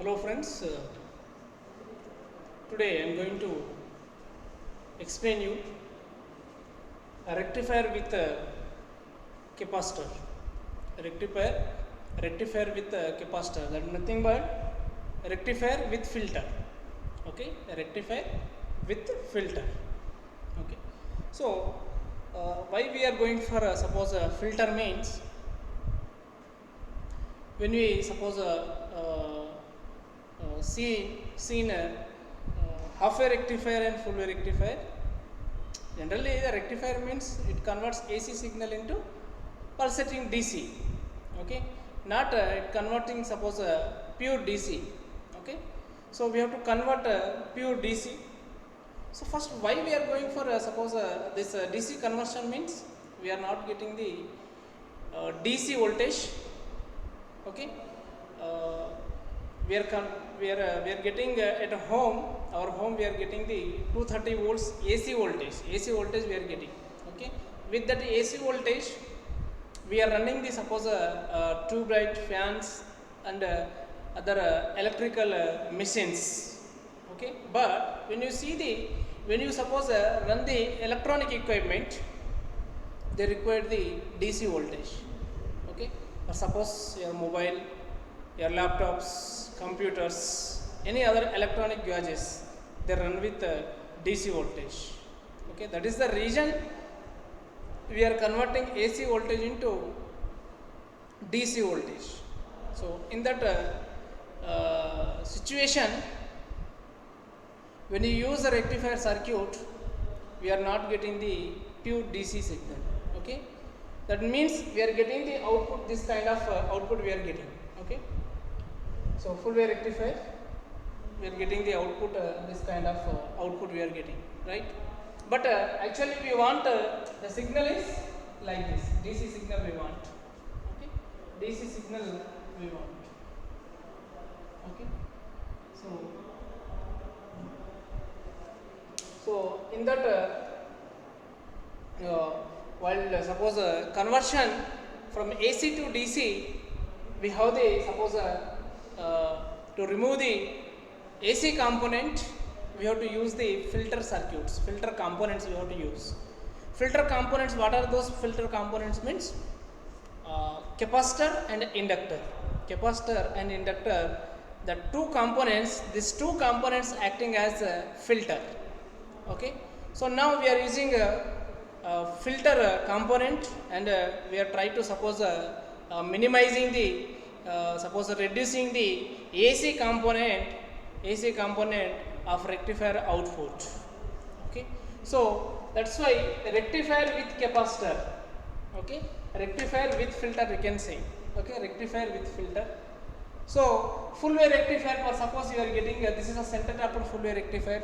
Hello friends, today I am going to explain you a rectifier with a capacitor. Rectifier with a capacitor, that is nothing but a rectifier with filter. Okay, a rectifier with filter. Okay, so why we are going for suppose a filter means when we suppose seen a half wave rectifier and full wave rectifier. Generally, the rectifier means it converts AC signal into pulsating DC. Okay, not it converting suppose pure DC. Okay, so we have to convert pure DC. So first, why we are going for suppose this DC conversion means we are not getting the DC voltage. Okay, uh, we are getting at home, our home we are getting the 230 volts AC voltage. We are getting. Okay, with that AC voltage we are running the suppose tube light fans and other electrical machines. Okay, but when you suppose run the electronic equipment, they require the DC voltage. Okay, or suppose your mobile, your laptops, computers, any other electronic gadgets, they run with DC voltage. Okay, that is the reason we are converting AC voltage into DC voltage. So in that situation, when you use a rectifier circuit, we are not getting the pure DC signal. Okay, that means we are getting the output, this kind of output we are getting. Okay, so full wave rectifier, we are getting the output, this kind of output we are getting, right? But actually we want the signal is like this, DC signal we want. Okay, DC signal we want. Okay, so in that while suppose conversion from AC to DC, we have the suppose to remove the AC component, we have to use the filter circuits, filter components we have to use. Filter components, what are those filter components means? Capacitor and inductor. Capacitor and inductor, the two components, these two components acting as a filter. Okay, so now we are using a filter component, and we are trying to suppose minimizing the suppose reducing the AC component of rectifier output. Okay, so that's why rectifier with capacitor. Okay, rectifier with filter we can say. Okay, rectifier with filter. So full wave rectifier, for suppose you are getting this is a center tapped full wave rectifier.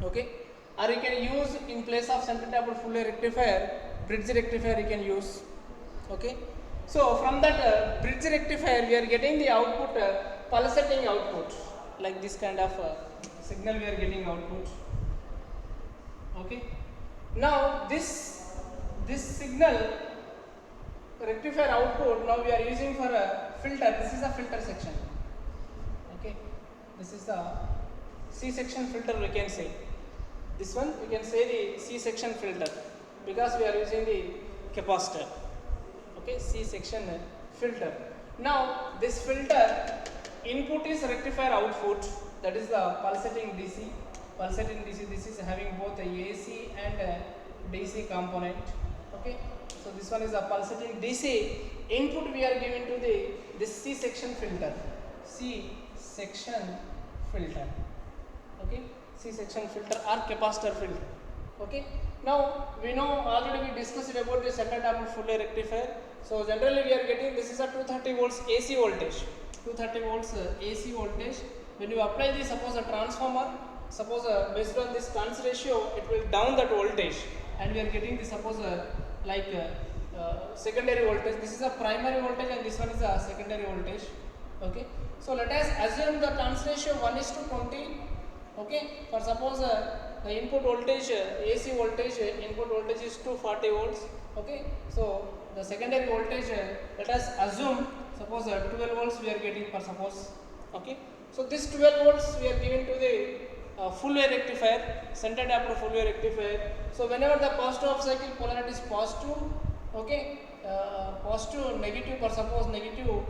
Okay, or you can use in place of center tapped full wave rectifier, bridge rectifier you can use. Okay, so from that bridge rectifier we are getting the output, pulsating output, like this kind of signal we are getting output. Okay, now this signal rectifier output, now we are using for a filter. This is a filter section. Okay, this is the C section filter we can say. This one we can say the C section filter, because we are using the capacitor. Okay, C section filter. Now this filter input is rectifier output, that is the pulsating DC. Pulsating DC, this is having both a AC and DC component. Okay, so this one is a pulsating DC. Input we are giving to this C section filter. C section filter. Okay, C section filter or capacitor filter. Okay, now we know already we discussed about the center tapped full wave rectifier. So generally we are getting, this is a 230 volts AC voltage. 230 volts AC voltage. When you apply this, suppose a transformer, suppose based on this turns ratio, it will down that voltage, and we are getting this suppose like secondary voltage. This is a primary voltage and this one is a secondary voltage. Okay, so let us assume the turns ratio 1:20. Okay, for suppose the input voltage, AC voltage, input voltage is 240 volts. Okay, so the secondary voltage, let us assume suppose 12 volts we are getting for suppose Okay, so this 12 volts we are giving to the full wave rectifier, center tapped full wave rectifier. So whenever the positive of cycle polarity is positive, okay, positive negative, or suppose negative,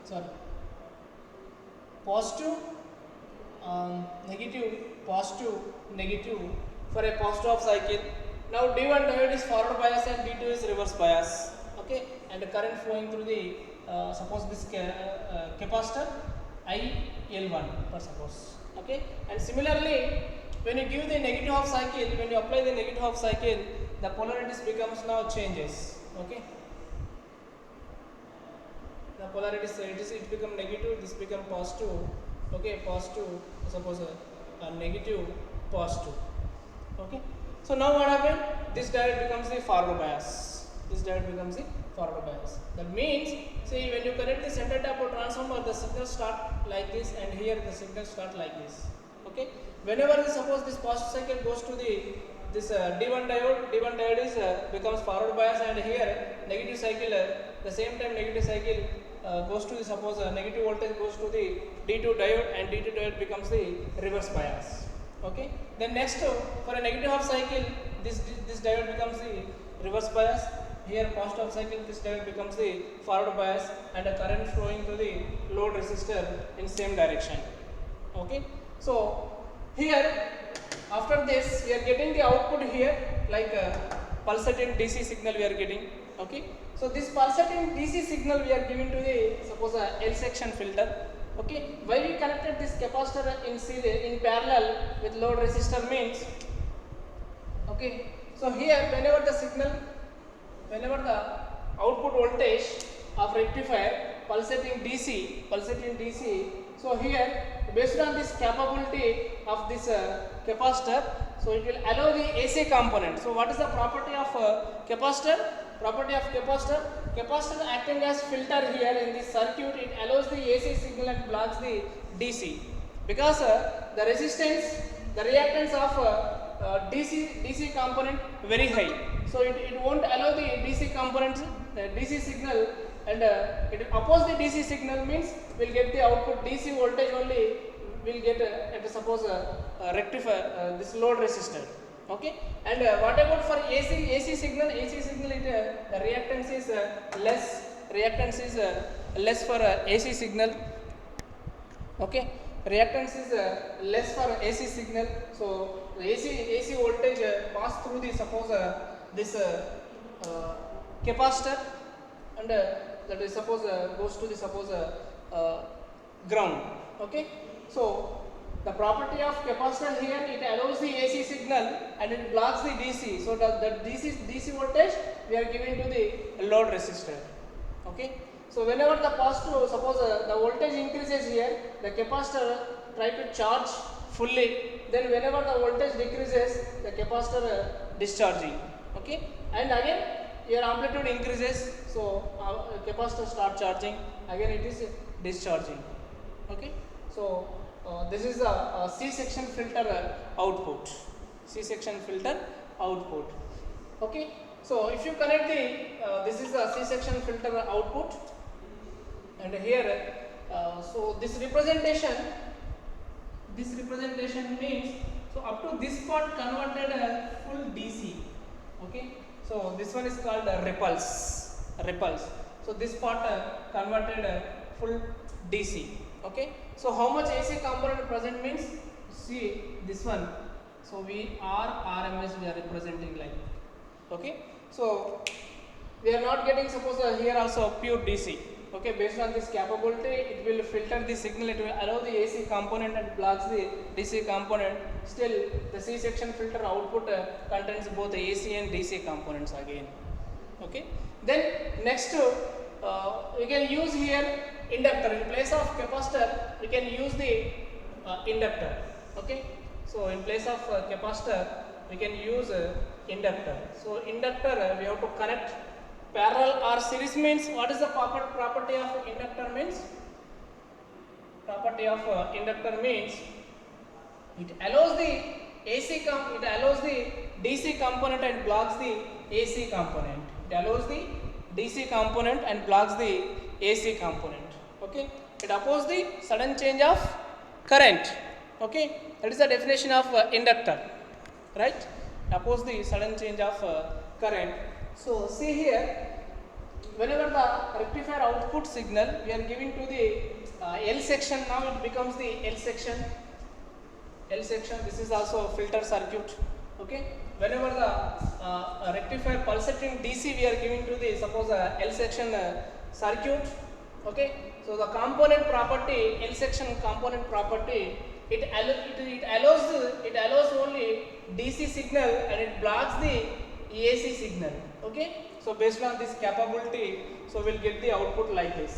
sorry, positive, negative, positive, negative for a positive of cycle. Now D1 diode is forward bias and D2 is reverse bias. Okay, and the current flowing through the suppose this capacitor IL1 for suppose. Okay, and similarly when you give the negative half cycle, when you apply the negative half cycle, the polarities becomes now changes. Okay, the polarities, it become negative, this become positive. Okay, positive, suppose a negative, positive. Okay, so now what happened, this diode becomes the forward bias, this diode becomes the forward bias. That means, see, when you connect the center tap or transformer, the signal start like this, and here the signal start like this. Okay, whenever the, suppose this positive cycle goes to the this D1 diode is becomes forward bias, and here negative cycle, the same time negative cycle goes to the, suppose negative voltage goes to the D2 diode, and D2 diode becomes the reverse bias. Okay, then next for a negative half cycle, this diode becomes the reverse bias. Here positive half cycle, this diode becomes the forward bias, and a current flowing to the load resistor in same direction. Okay, so here after this we are getting the output here like pulsating DC signal we are getting. Okay, so this pulsating DC signal we are giving to the, suppose L section filter. Okay, why we connected this capacitor in series in parallel with load resistor means, okay, so here whenever the signal, whenever the output voltage of rectifier pulsating DC, so here based on this capability of this capacitor, so it will allow the AC component. So what is the property of capacitor? Property of capacitor acting as filter here in this circuit, it allows the AC signal and blocks the DC, because the resistance, the reactance of DC component very high, so it won't allow the DC components, DC signal, and it oppose the DC signal means we'll get the output DC voltage only, we'll get at suppose rectifier this load resistor. Okay, and what about for AC signal? AC signal, it the reactance is less for AC signal. Okay, reactance is less for AC signal. So the AC voltage pass through the, suppose this capacitor, and that is suppose goes to the, suppose ground. Okay, so the property of capacitor here, it allows the AC signal and it blocks the DC. So the DC voltage we are giving to the load resistor. Okay, so whenever the positive, suppose the voltage increases here, the capacitor try to charge fully. Then whenever the voltage decreases, the capacitor discharging. Okay, and again your amplitude increases, so capacitor start charging. Again it is discharging. Okay, so this is a C-section filter output. C-section filter output. Okay, so if you connect the this is a C-section filter output, and here so this representation means, so up to this part converted full DC. Okay, so this one is called repulse. So this part converted full DC. Okay, so how much AC component present means, see this one, so we are RMS we are representing like. Okay, so we are not getting, suppose here also pure DC. Okay, based on this capability, it will filter the signal, it will allow the AC component and blocks the DC component. Still the C-section filter output contains both AC and DC components again. Okay, then next we can use here inductor. In place of capacitor we can use the inductor. Okay, so in place of capacitor we can use inductor. So inductor we have to connect parallel or series means, what is the property of inductor means? Property of inductor means it allows the AC it allows the DC component and blocks the AC component. It allows the DC component and blocks the AC component. Okay, it opposes the sudden change of current. Okay, that is the definition of inductor, right? Oppose the sudden change of current. So see here, whenever the rectifier output signal we are giving to the L section, now it becomes the L section. L section, this is also a filter circuit. Okay, whenever the rectifier pulsating DC we are giving to the suppose L section circuit. Okay, so the component property, L section component property, it allows only DC signal and it blocks the AC signal. Okay, so based on this capability, so we'll get the output like this,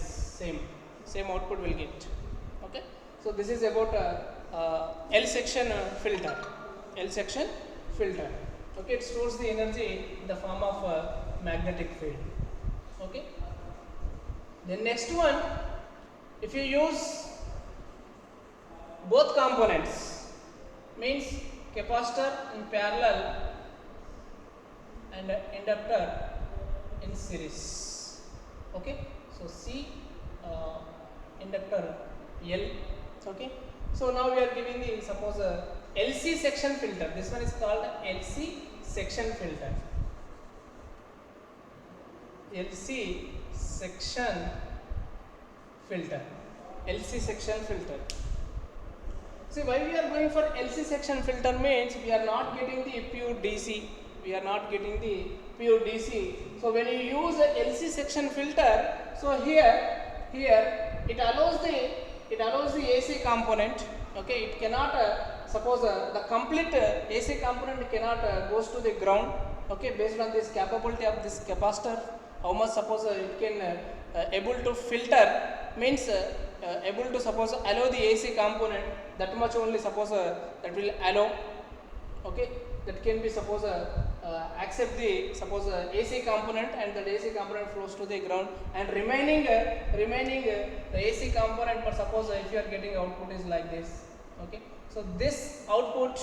same output will get. Okay, so this is about L section filter. L section filter. Okay, it stores the energy in the form of magnetic field. Okay. The next one, if you use both components, means capacitor in parallel and inductor in series. Okay, so C inductor L. Okay, so now we are giving the suppose LC section filter. This one is called LC section filter. LC section filter. LC section filter. See, why we are going for LC section filter means we are not getting the pure DC. We are not getting the pure DC. So when you use a LC section filter, so here it allows the AC component. Okay, it cannot suppose the complete AC component cannot goes to the ground. Okay, based on this capability of this capacitor, how much suppose it can able to filter means able to suppose allow the AC component, that much only suppose that will allow. Okay, that can be suppose accept the suppose AC component, and that AC component flows to the ground, and remaining the AC component, but suppose if you are getting output is like this. Okay, so this output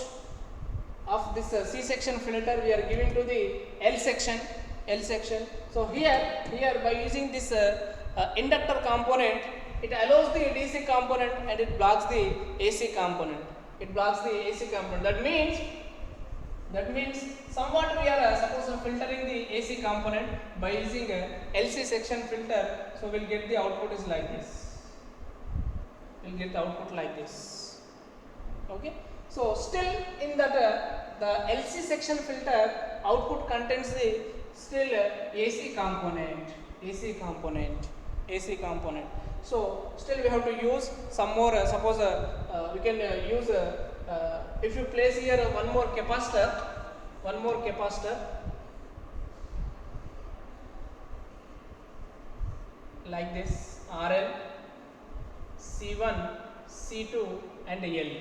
of this C section filter we are giving to the L section. So here by using this inductor component, it allows the DC component and it blocks the AC component. That means somewhat we are suppose filtering the AC component by using LC section filter. So we'll get the output is like this. Okay. So still in that the LC section filter output contains the still AC component. So still we have to use some more suppose we can use if you place here one more capacitor like this, RL, C1, C2 and L.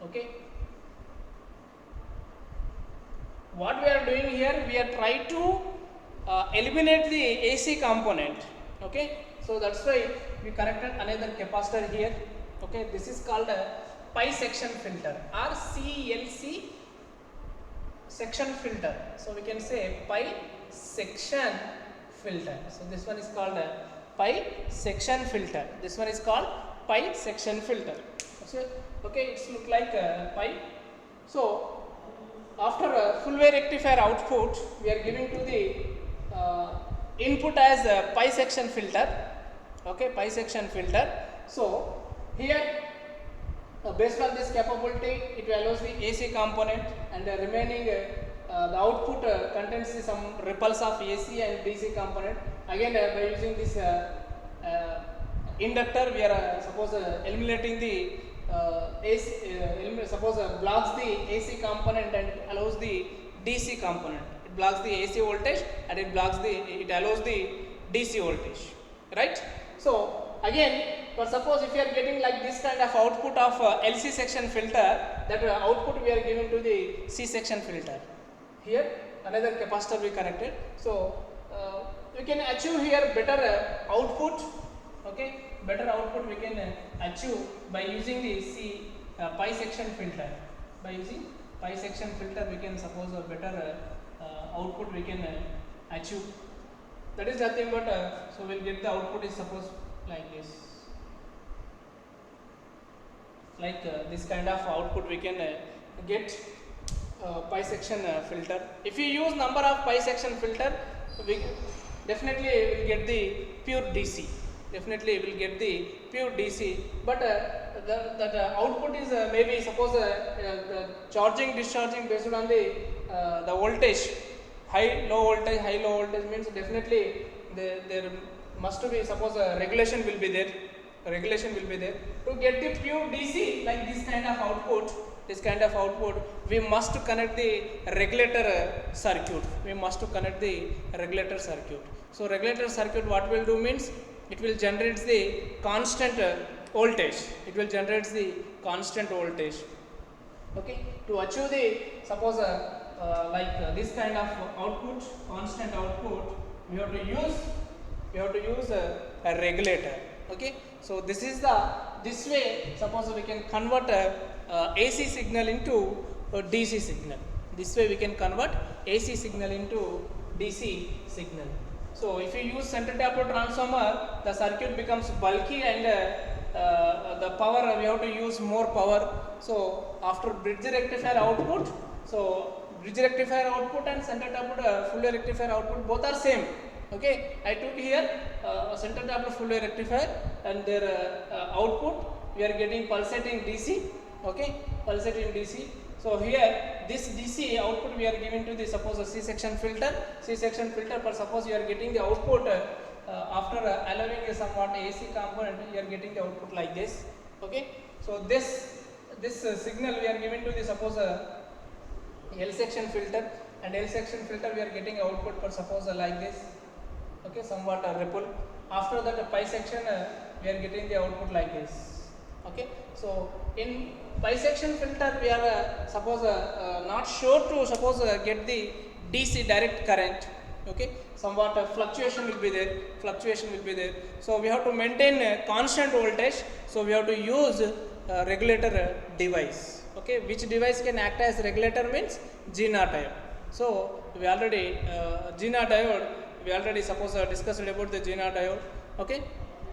Okay, what we are doing here, we are trying to eliminate the AC component. Okay, so that's why we connected another capacitor here. Okay, this is called a pi section filter or CLC section filter. So we can say pi section filter. So this one is called a pi section filter. So, okay, it's look like pi. So after a full wave rectifier output, we are giving to the input as a pi section filter. Okay, pi section filter. So here based on this capability, it allows the AC component, and the remaining the output contains some ripples of AC and DC component. Again by using this inductor, we are suppose eliminating the suppose blocks the AC component and allows the DC component. It blocks the AC voltage and it allows the DC voltage, right? So again, but suppose if you are getting like this kind of output of LC section filter, that output we are giving to the C section filter. Here another capacitor we connected. So we can achieve here better output. Okay, better output we can achieve by using the pi section filter. By using pi section filter, we can suppose a better output we can achieve. That is nothing but so we'll get the output is suppose like this. Like this kind of output we can get pi section filter. If you use number of pi section filter, we definitely will get the pure DC. Definitely will get the pure DC. But that output is maybe suppose the charging discharging based on the voltage, high low voltage means definitely there must be suppose regulation will be there. Regulation will be there to get the pure DC like this kind of output. This kind of output we must connect the regulator circuit. We must connect the regulator circuit. So regulator circuit what will do means it will generate the constant voltage. It will generate the constant voltage. Okay, to achieve the suppose this kind of output, constant output, we have to use a regulator. Okay, so this is this way suppose we can convert AC signal into a DC signal. This way we can convert AC signal into DC signal. So if you use center taper transformer, the circuit becomes bulky and the power we have to use more power. So after bridge rectifier output, so bridge rectifier output and center taper full rectifier output both are same. Okay, I took here a center taper full rectifier and their output we are getting pulsating DC. Okay, pulsating DC. So here this DC output we are giving to the suppose a C section filter. C section filter, but suppose you are getting the output after allowing a somewhat AC component, you are getting the output like this. Okay, so this signal we are giving to the suppose L section filter, and L section filter we are getting output for suppose like this. Okay, somewhat a ripple. After that pi section we are getting the output like this. Okay, so in pi section filter we are suppose not sure to suppose get the DC direct current. Okay, somewhat fluctuation will be there. So we have to maintain a constant voltage. So we have to use a regulator device. Okay, which device can act as regulator means G0 diode. So we already G0 diode. We already suppose discussed about the G0 diode. Okay,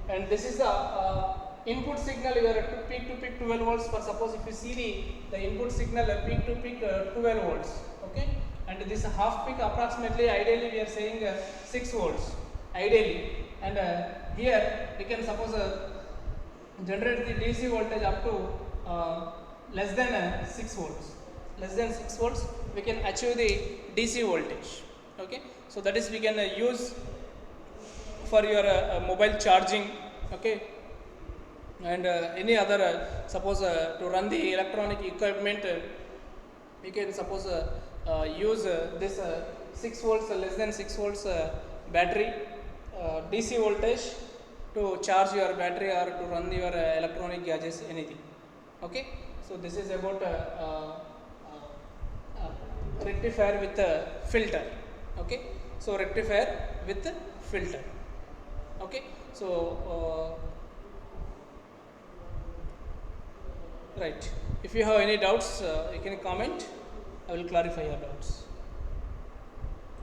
and this is the input signal you are peak to peak 12 volts. For suppose if you see the input signal peak to peak 12 volts. Okay, and this half peak approximately ideally we are saying 6 volts ideally, and here we can suppose generate the DC voltage up to less than 6 volts. Less than 6 volts we can achieve the DC voltage. Okay, so that is we can use for your mobile charging. Okay, and any other suppose to run the electronic equipment we can suppose use this 6 volts less than 6 volts battery DC voltage to charge your battery or to run your electronic gadgets, anything. Okay, so this is about rectifier with a filter. Okay, so rectifier with a filter. Okay, so right, if you have any doubts you can comment, I will clarify your doubts.